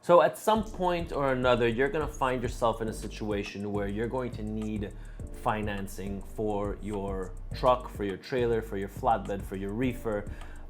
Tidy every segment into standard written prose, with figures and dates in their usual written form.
So at some point or another, you're gonna find yourself in a situation where you're going to need financing for your truck, for your trailer, for your flatbed, for your reefer,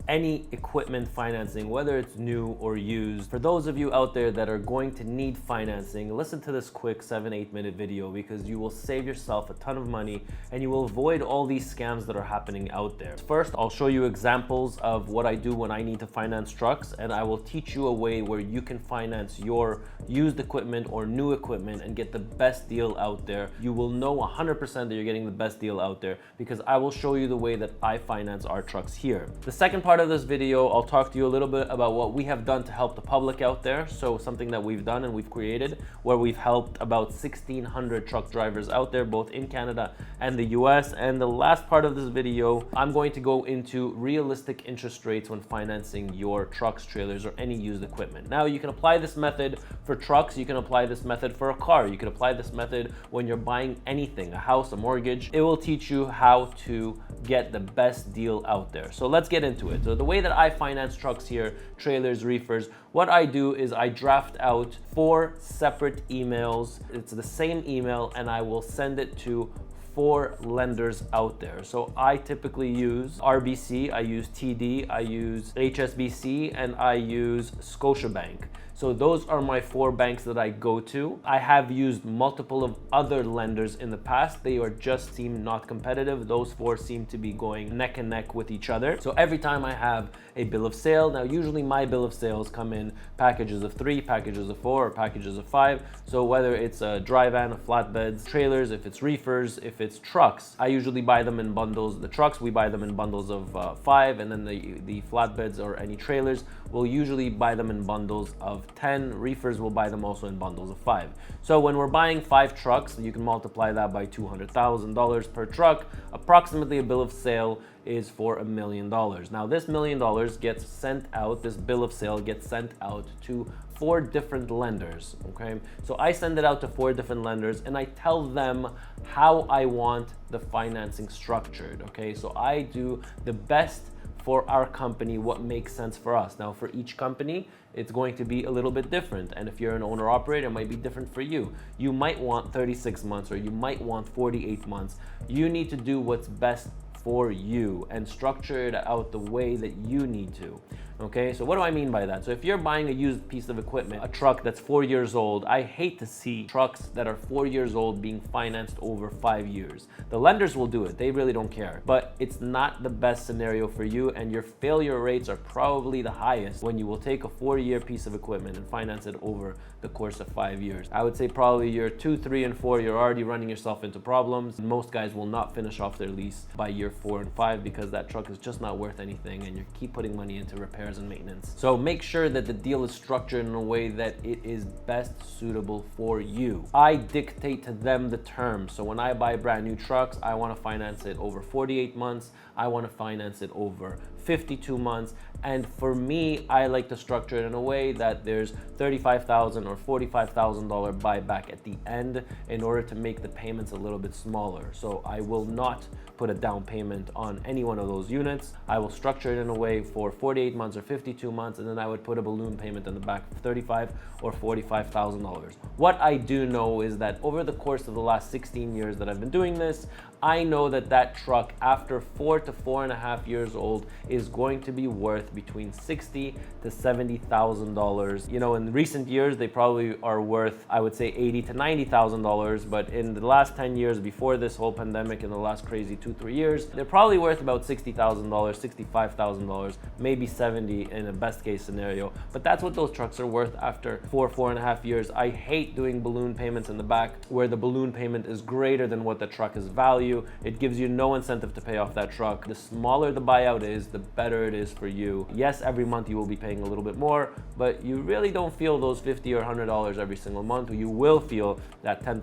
any equipment financing, whether it's new or used. For those of you out there that are going to need financing, listen to this quick 7-8 minute video because you will save yourself a ton of money and you will avoid all these scams that are happening out there. First, I'll show you examples of what I do when I need to finance trucks, and I will teach you a way where you can finance your used equipment or new equipment and get the best deal out there. You will know 100% that you're getting the best deal out there because I will show you the way that I finance our trucks here. The second part of this video, I'll talk to you a little bit about what we have done to help the public out there. So something that we've done and we've created where we've helped about 1,600 truck drivers out there, both in Canada and the US. And the last part of this video, I'm going to go into realistic interest rates when financing your trucks, trailers, or any used equipment. Now, you can apply this method for trucks, you can apply this method for a car, you can apply this method when you're buying anything, a house, a mortgage. It will teach you how to get the best deal out there. So let's get into it. So the way that I finance trucks here, trailers, reefers, what I do is I draft out 4 separate emails. It's the same email and I will send it to 4 lenders out there. So I typically use RBC, I use TD, I use HSBC, and I use Scotiabank. So those are my 4 banks that I go to. I have used multiple of other lenders in the past. They just seem not competitive. Those 4 seem to be going neck and neck with each other. So every time I have a bill of sale, now usually my bill of sales come in packages of 3, packages of 4, or packages of 5. So whether it's a dry van, a flatbeds, trailers, if it's reefers, if it's trucks, I usually buy them in bundles. The trucks, we buy them in bundles of 5, and then the flatbeds or any trailers, we'll usually buy them in bundles of 10. Reefers will buy them also in bundles of 5. So when we're buying 5 trucks, you can multiply that by $200,000 per truck. Approximately a bill of sale is for $1 million. Now this $1 million gets sent out, this bill of sale gets sent out to 4 different lenders, okay? So I send it out to 4 different lenders and I tell them how I want the financing structured, okay? So I do the best for our company, what makes sense for us. Now for each company, it's going to be a little bit different. And if you're an owner operator, it might be different for you. You might want 36 months or you might want 48 months. You need to do what's best for you and structure it out the way that you need to. Okay, so what do I mean by that? So if you're buying a used piece of equipment, a truck that's 4 years old, I hate to see trucks that are 4 years old being financed over 5 years. The lenders will do it, they really don't care, but it's not the best scenario for you, and your failure rates are probably the highest when you will take a 4-year piece of equipment and finance it over the course of 5 years. I would say probably year 2, 3, and 4, you're already running yourself into problems. Most guys will not finish off their lease by year 4 and 5 because that truck is just not worth anything and you keep putting money into repairs and maintenance. So make sure that the deal is structured in a way that it is best suitable for you. I dictate to them the terms. So when I buy brand new trucks, I want to finance it over 48 months. I want to finance it over 52 months. And for me, I like to structure it in a way that there's $35,000 or $45,000 buyback at the end in order to make the payments a little bit smaller. So I will not put a down payment on any one of those units. I will structure it in a way for 48 months or 52 months, and then I would put a balloon payment in the back of $35,000 or $45,000. What I do know is that over the course of the last 16 years that I've been doing this, I know that that truck after 4 to 4.5 years old is going to be worth between $60,000 to $70,000. You know, in recent years, they probably are worth, I would say, $80,000 to $90,000. But in the last 10 years before this whole pandemic, in the last crazy 2-3 years, they're probably worth about $60,000, $65,000, maybe $70,000 in a best case scenario. But that's what those trucks are worth after 4.5 years. I hate doing balloon payments in the back where the balloon payment is greater than what the truck is value. It gives you no incentive to pay off that truck. The smaller the buyout is, the better it is for you. Yes, every month you will be paying a little bit more, but you really don't feel those $50 or $100 every single month. You will feel that $10,000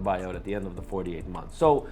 buyout at the end of the 48 months. So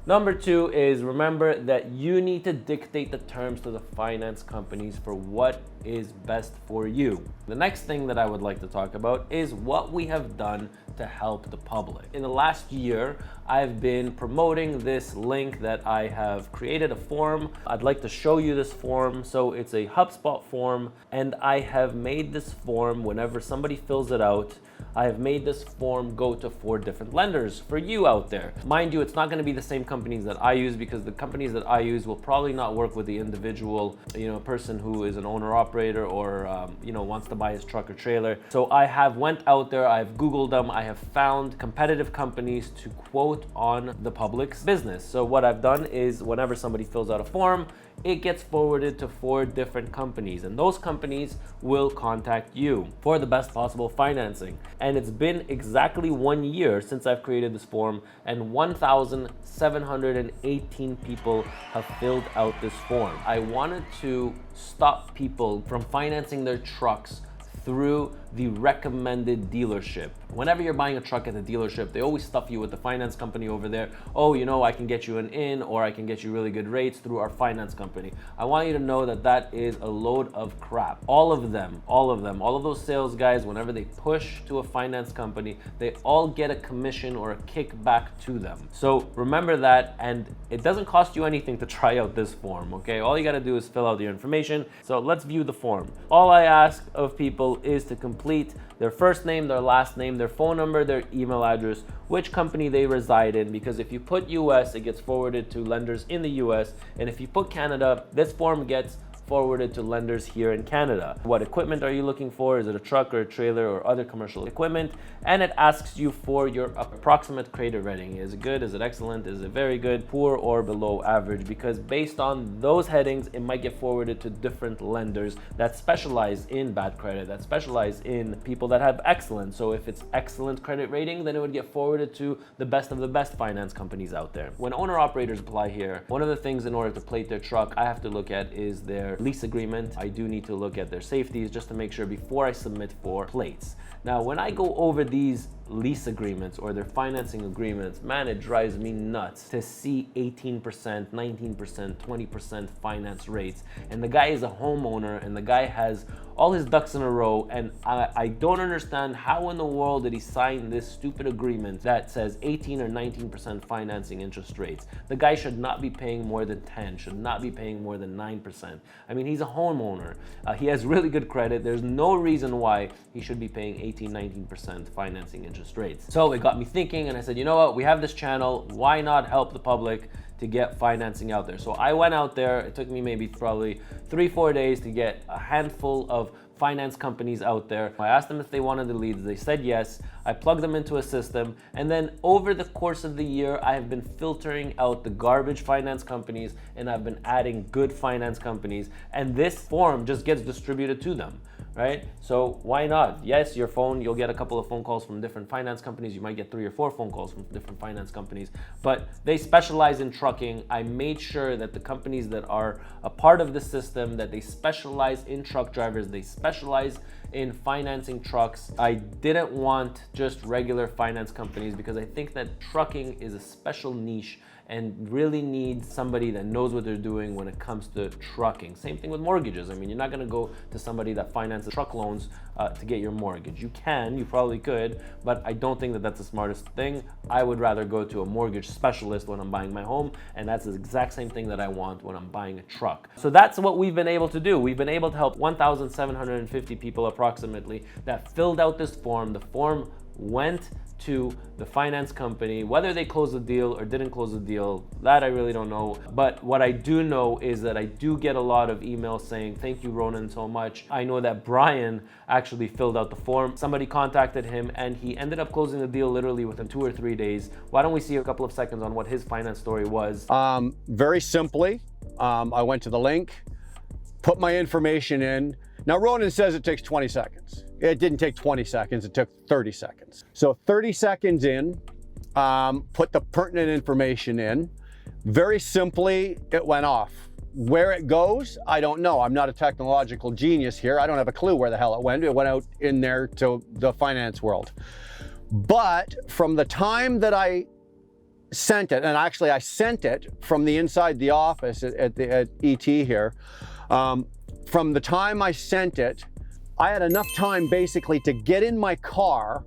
Number 2 is remember that you need to dictate the terms to the finance companies for what is best for you. The next thing that I would like to talk about is what we have done to help the public. In the last year, I've been promoting this link that I have created, a form. I'd like to show you this form. So it's a HubSpot form, and I have made this form whenever somebody fills it out. I have made this form go to 4 different lenders for you out there. Mind you, it's not going to be the same companies that I use, because the companies that I use will probably not work with the individual, person who is an owner operator or wants to buy his truck or trailer. So I have went out there, I've Googled them, I have found competitive companies to quote on the public's business. So what I've done is whenever somebody fills out a form, it gets forwarded to 4 different companies, and those companies will contact you for the best possible financing. And it's been exactly 1 year since I've created this form, and 1,718 people have filled out this form. I wanted to stop people from financing their trucks through the recommended dealership. Whenever you're buying a truck at the dealership, they always stuff you with the finance company over there. Oh, I can get you an in, or I can get you really good rates through our finance company. I want you to know that that is a load of crap. All of those sales guys, whenever they push to a finance company, they all get a commission or a kickback to them. So remember that, and it doesn't cost you anything to try out this form, okay? All you gotta do is fill out your information. So let's view the form. All I ask of people is to complete their first name, their last name, their phone number, their email address, which company they reside in, because if you put US, it gets forwarded to lenders in the US, and if you put Canada, this form gets forwarded to lenders here in Canada. What equipment are you looking for? Is it a truck or a trailer or other commercial equipment? And it asks you for your approximate credit rating. Is it good? Is it excellent? Is it very good? Poor or below average? Because based on those headings, it might get forwarded to different lenders that specialize in bad credit, that specialize in people that have excellent. So if it's excellent credit rating, then it would get forwarded to the best of the best finance companies out there. When owner operators apply here, one of the things in order to plate their truck, I have to look at is their lease agreement. I do need to look at their safeties just to make sure before I submit for plates. Now, when I go over these lease agreements or their financing agreements, man, it drives me nuts to see 18%, 19%, 20% finance rates. And the guy is a homeowner, and the guy has all his ducks in a row, and I don't understand how in the world did he sign this stupid agreement that says 18 or 19% financing interest rates. The guy should not be paying more than 10, should not be paying more than 9%. I mean, he's a homeowner. He has really good credit. There's no reason why he should be paying 18, 19% financing interest rates. So it got me thinking, and I said, you know what, we have this channel, why not help the public to get financing out there? So I went out there, it took me maybe probably 3-4 days to get a handful of finance companies out there. I asked them if they wanted the leads, they said yes. I plugged them into a system, and then over the course of the year, I have been filtering out the garbage finance companies, and I've been adding good finance companies, and this form just gets distributed to them. Right? So why not? Yes, your phone, you'll get a couple of phone calls from different finance companies. You might get 3 or 4 phone calls from different finance companies, but they specialize in trucking. I made sure that the companies that are a part of the system, that they specialize in truck drivers, they specialize in financing trucks. I didn't want just regular finance companies, because I think that trucking is a special niche and really needs somebody that knows what they're doing when it comes to trucking. Same thing with mortgages. I mean, you're not gonna go to somebody that finances truck loans to get your mortgage. You can, you probably could, but I don't think that that's the smartest thing. I would rather go to a mortgage specialist when I'm buying my home, and that's the exact same thing that I want when I'm buying a truck. So that's what we've been able to do. We've been able to help 1,750 people approximately that filled out this form. The form went to the finance company. Whether they closed the deal or didn't close the deal, that I really don't know. But what I do know is that I do get a lot of emails saying, thank you, Ronan, so much. I know that Brian actually filled out the form. Somebody contacted him, and he ended up closing the deal literally within 2 or 3 days. Why don't we see a couple of seconds on what his finance story was? Very simply, I went to the link, put my information in. Now, Ronan says it takes 20 seconds. It didn't take 20 seconds, it took 30 seconds. So 30 seconds in, put the pertinent information in. Very simply, it went off. Where it goes, I don't know. I'm not a technological genius here. I don't have a clue where the hell it went. It went out in there to the finance world. But from the time that I sent it, and actually I sent it from the inside the office at ET here. From the time I sent it, I had enough time basically to get in my car,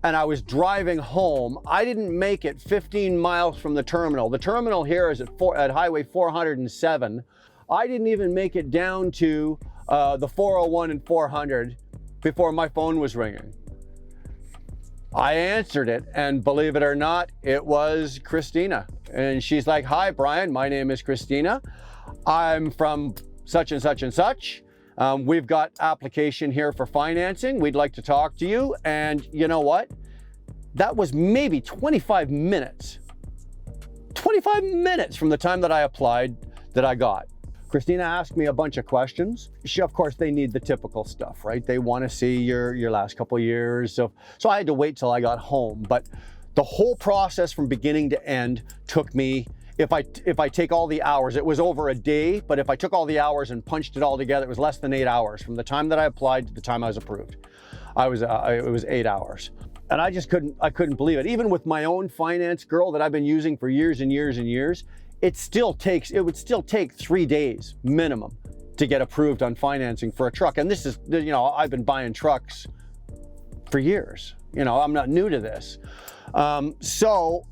and I was driving home. I didn't make it 15 miles from the terminal. The terminal here is at Highway 407. I didn't even make it down to the 401 and 400 before my phone was ringing. I answered it, and believe it or not, it was Christina. And she's like, "Hi, Brian, my name is Christina. I'm from such and such and such. We've got application here for financing. We'd like to talk to you." And you know what? That was maybe 25 minutes. 25 minutes from the time that I applied that I got. Christina asked me a bunch of questions. Of course, they need the typical stuff, right? They want to see your last couple of years. So I had to wait till I got home. But the whole process from beginning to end took me, if I take all the hours, it was over a day, but if I took all the hours and punched it all together, it was less than 8 hours from the time that I applied to the time I was approved. It was 8 hours. And I just couldn't believe it. Even with my own finance girl that I've been using for years and years and years, it would still take 3 days minimum to get approved on financing for a truck. And this is, I've been buying trucks for years. I'm not new to this. So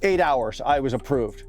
8 hours, I was approved.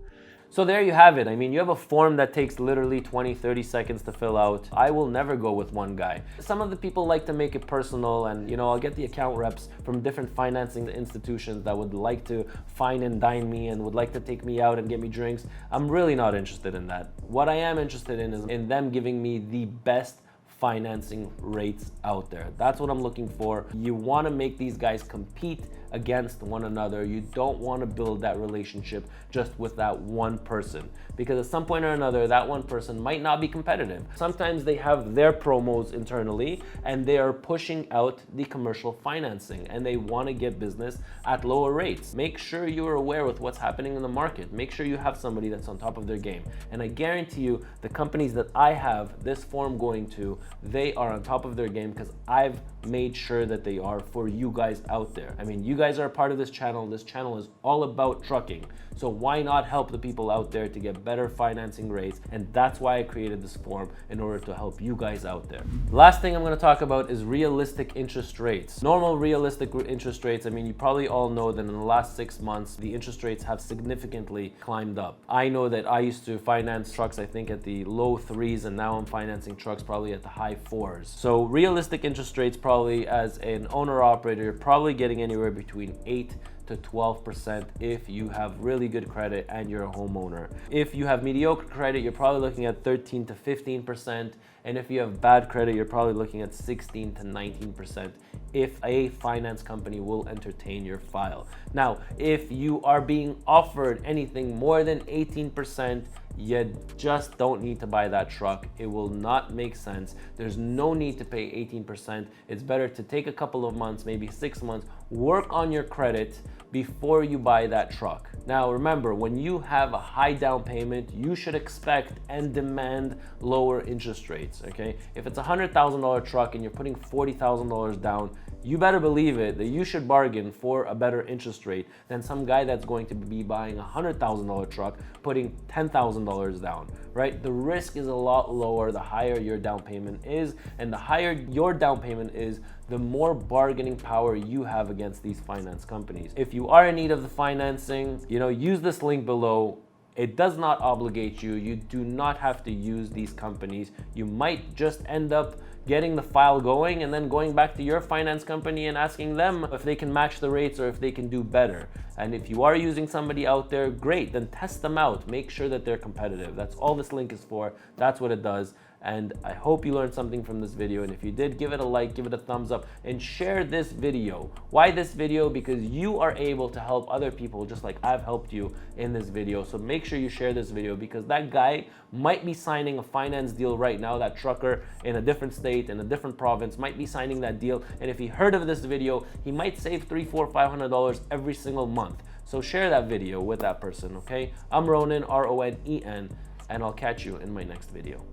So there you have it. I mean, you have a form that takes literally 20, 30 seconds to fill out. I will never go with one guy. Some of the people like to make it personal, and I'll get the account reps from different financing institutions that would like to fine and dine me and would like to take me out and get me drinks. I'm really not interested in that. What I am interested in is in them giving me the best financing rates out there. That's what I'm looking for. You want to make these guys compete against one another. You don't want to build that relationship just with that one person, because at some point or another, that one person might not be competitive. Sometimes they have their promos internally and they are pushing out the commercial financing and they want to get business at lower rates. Make sure you are aware with what's happening in the market. Make sure you have somebody that's on top of their game. And I guarantee you, the companies that I have this form going to, they are on top of their game because I've made sure that they are for you guys out there. I mean, you guys are a part of this channel. This channel is all about trucking. So why not help the people out there to get better financing rates? And that's why I created this form, in order to help you guys out there. Last thing I'm going to talk about is realistic interest rates. Normal realistic interest rates, I mean, you probably all know that in the last 6 months, the interest rates have significantly climbed up. I know that I used to finance trucks, I think at the low 3s, and now I'm financing trucks probably at the high 4s. So realistic interest rates, probably as an owner operator, you're probably getting anywhere between 8 to 12% if you have really good credit and you're a homeowner. If you have mediocre credit, you're probably looking at 13 to 15%. And if you have bad credit, you're probably looking at 16 to 19% if a finance company will entertain your file. Now, if you are being offered anything more than 18%, you just don't need to buy that truck. It will not make sense. There's no need to pay 18%. It's better to take a couple of months, maybe 6 months, work on your credit before you buy that truck. Now remember, when you have a high down payment, you should expect and demand lower interest rates, okay? If it's a $100,000 truck and you're putting $40,000 down, you better believe it that you should bargain for a better interest rate than some guy that's going to be buying a $100,000 truck putting $10,000 down, right? The risk is a lot lower the higher your down payment is, and the higher your down payment is, the more bargaining power you have against these finance companies. If you are in need of the financing, use this link below. It does not obligate you. You do not have to use these companies. You might just end up getting the file going and then going back to your finance company and asking them if they can match the rates or if they can do better. And if you are using somebody out there, great, then test them out. Make sure that they're competitive. That's all this link is for. That's what it does. And I hope you learned something from this video. And if you did, give it a like, give it a thumbs up, and share this video. Why this video? Because you are able to help other people just like I've helped you in this video. So make sure you share this video, because that guy might be signing a finance deal right now. That trucker in a different state, in a different province, might be signing that deal. And if he heard of this video, he might save $300, $400, $500 every single month. So share that video with that person, okay? I'm Ronen, R-O-N-E-N, and I'll catch you in my next video.